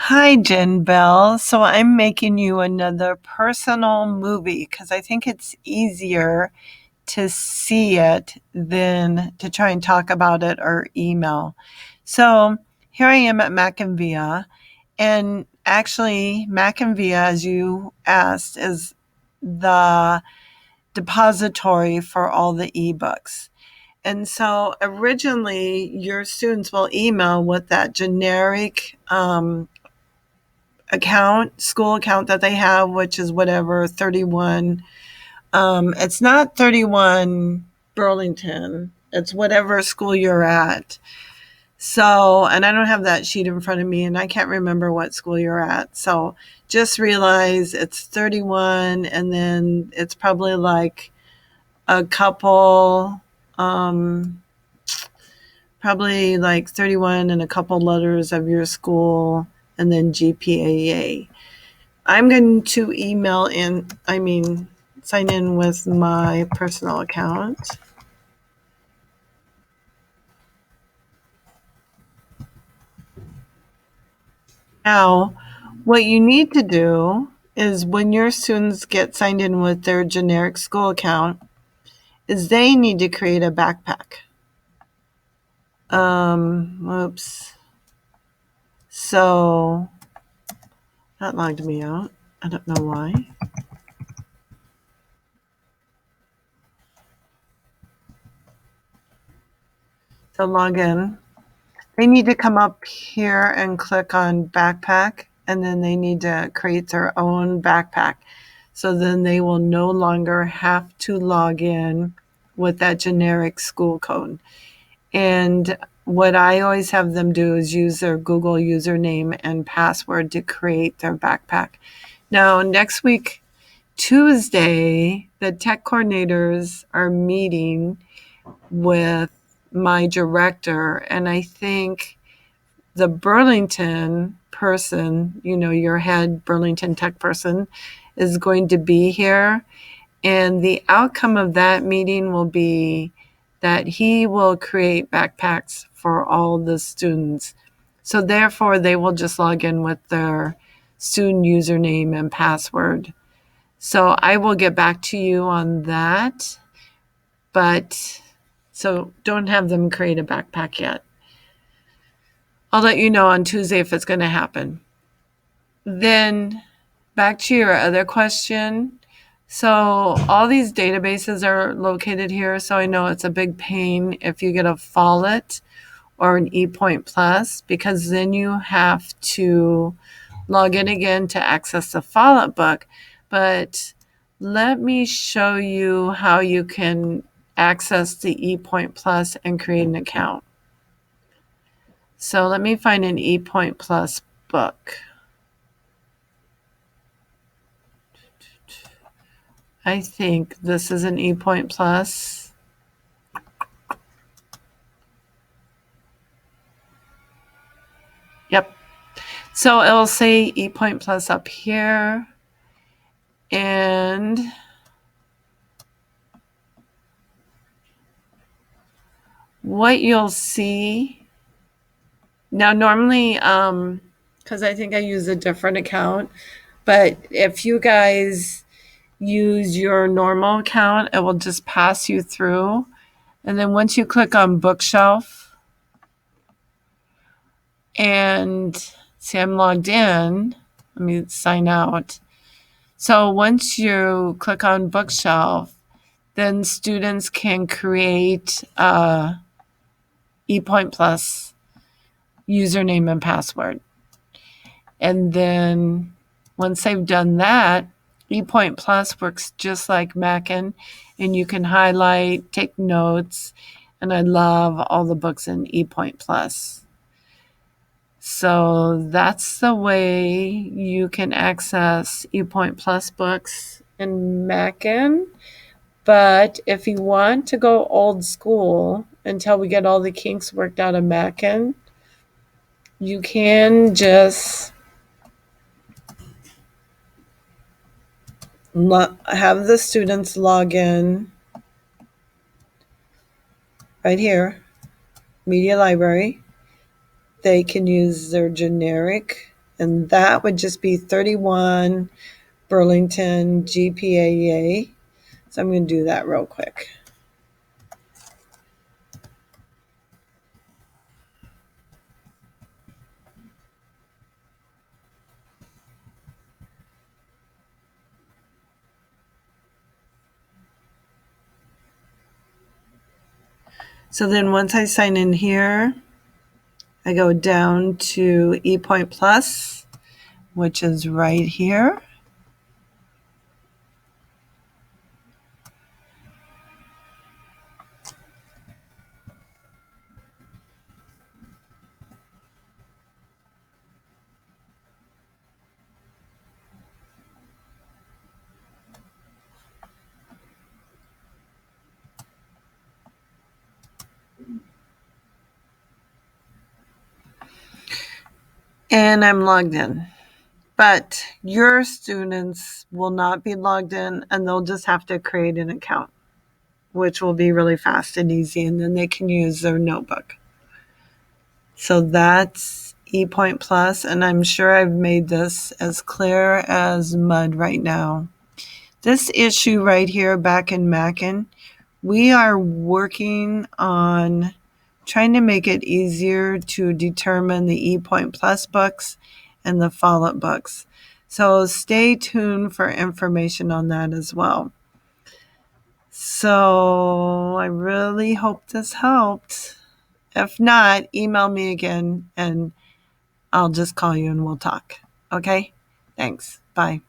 Hi, Jen Bell. So I'm making you another personal movie because I think it's easier to see it than to try and talk about it or email. So here I am at Mac and Via, and actually, Mac and Via, as you asked, is the depository for all the ebooks. And so originally, your students will email with that generic school account that they have, which is whatever, 31. It's not 31 Burlington, it's whatever school you're at. So, and I don't have that sheet in front of me, and I can't remember what school you're at. So just realize it's 31, and then it's probably like a couple, probably like 31 and a couple letters of your school, and then GPAA. I'm going to sign in with my personal account. Now, what you need to do is when your students get signed in with their generic school account, is they need to create a backpack. Oops. So that logged me out. I don't know why. So log in. They need to come up here and click on backpack, and then they need to create their own backpack. So then they will no longer have to log in with that generic school code. And what I always have them do is use their Google username and password to create their backpack. Now, next week, Tuesday, the tech coordinators are meeting with my director, and I think the Burlington person, your head Burlington tech person, is going to be here. And the outcome of that meeting will be that he will create backpacks for all the students. So therefore, they will just log in with their student username and password. So I will get back to you on that. But so don't have them create a backpack yet. I'll let you know on Tuesday if it's going to happen. Then back to your other question. So all these databases are located here. So I know it's a big pain if you get a Follett or an ePoint Plus, because then you have to log in again to access the Follett book. But let me show you how you can access the ePoint Plus and create an account. So let me find an ePoint Plus book. I think this is an ePoint Plus. Yep. So it will say ePoint Plus up here. And what you'll see now, normally, because I think I use a different account, but if you guys use your normal account, it will just pass you through. And then once you click on bookshelf and see, I'm logged in, let me sign out. So once you click on bookshelf, then students can create a ePoint Plus username and password. And then once they've done that, ePoint Plus works just like Mackin, and you can highlight, take notes, and I love all the books in ePoint Plus. So that's the way you can access ePoint Plus books in Mackin. But if you want to go old school until we get all the kinks worked out of Mackin, you can just have the students log in right here, Media Library. They can use their generic And that would just be 31 Burlington GPAA. So I'm going to do that real quick. So then once I sign in here, I go down to ePoint Plus, which is right here. And I'm logged in. But your students will not be logged in, and they'll just have to create an account, which will be really fast and easy, and then they can use their notebook. So that's ePoint Plus, and I'm sure I've made this as clear as mud right now. This issue right here back in Mackin, we are working on trying to make it easier to determine the ePoint Plus books and the Follett books. So stay tuned for information on that as well. So I really hope this helped. If not, email me again and I'll just call you and we'll talk. Okay? Thanks. Bye.